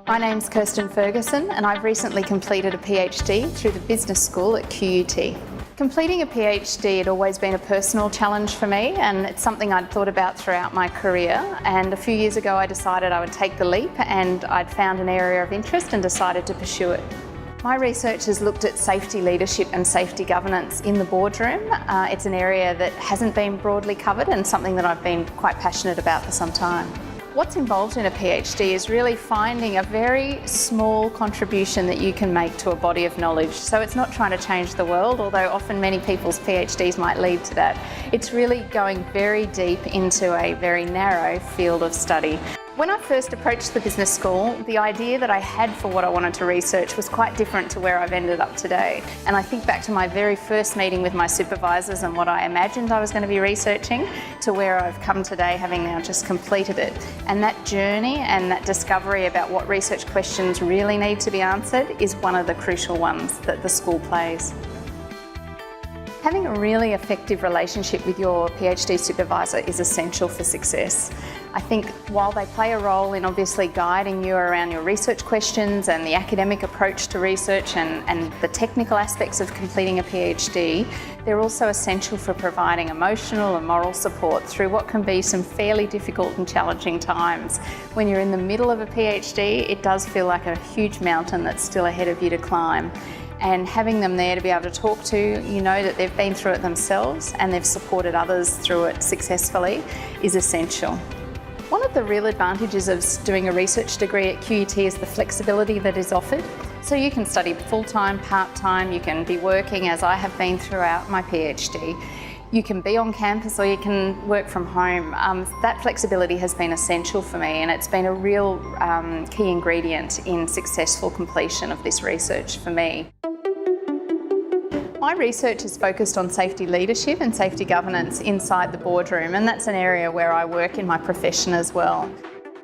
My name's Kirstin Ferguson and I've recently completed a PhD through the business school at QUT. Completing a PhD had always been a personal challenge for me, and it's something I'd thought about throughout my career, and a few years ago I decided I would take the leap, and I'd found an area of interest and decided to pursue it. My research has looked at safety leadership and safety governance in the boardroom. It's an area that hasn't been broadly covered and something that I've been quite passionate about for some time. What's involved in a PhD is really finding a very small contribution that you can make to a body of knowledge. So it's not trying to change the world, although often many people's PhDs might lead to that. It's really going very deep into a very narrow field of study. When I first approached the business school, the idea that I had for what I wanted to research was quite different to where I've ended up today. And I think back to my very first meeting with my supervisors and what I imagined I was going to be researching to where I've come today, having now just completed it. And that journey and that discovery about what research questions really need to be answered is one of the crucial ones that the school plays. Having a really effective relationship with your PhD supervisor is essential for success. I think while they play a role in obviously guiding you around your research questions and the academic approach to research and the technical aspects of completing a PhD, they're also essential for providing emotional and moral support through what can be some fairly difficult and challenging times. When you're in the middle of a PhD, it does feel like a huge mountain that's still ahead of you to climb. And having them there to be able to talk to, you know that they've been through it themselves and they've supported others through it successfully, is essential. One of the real advantages of doing a research degree at QUT is the flexibility that is offered. So you can study full-time, part-time, you can be working as I have been throughout my PhD. You can be on campus or you can work from home. That flexibility has been essential for me, and it's been a real key ingredient in successful completion of this research for me. My research is focused on safety leadership and safety governance inside the boardroom, and that's an area where I work in my profession as well.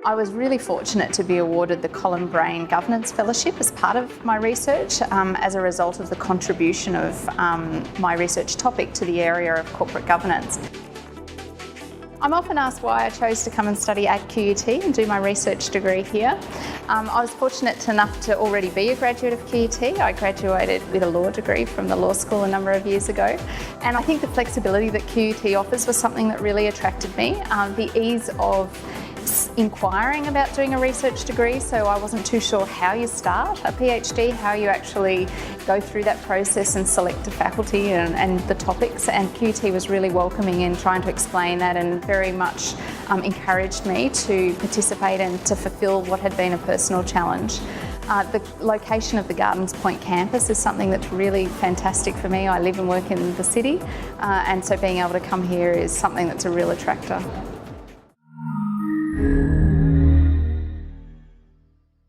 I was really fortunate to be awarded the Colin Brain Governance Fellowship as part of my research as a result of the contribution of my research topic to the area of corporate governance. I'm often asked why I chose to come and study at QUT and do my research degree here. I was fortunate enough to already be a graduate of QUT. I graduated with a law degree from the law school a number of years ago, and I think the flexibility that QUT offers was something that really attracted me. The ease of inquiring about doing a research degree, so I wasn't too sure how you start a PhD, how you actually go through that process and select a faculty and the topics, and QUT was really welcoming in trying to explain that and very much encouraged me to participate and to fulfil what had been a personal challenge. The location of the Gardens Point campus is something that's really fantastic for me. I live and work in the city, and so being able to come here is something that's a real attractor.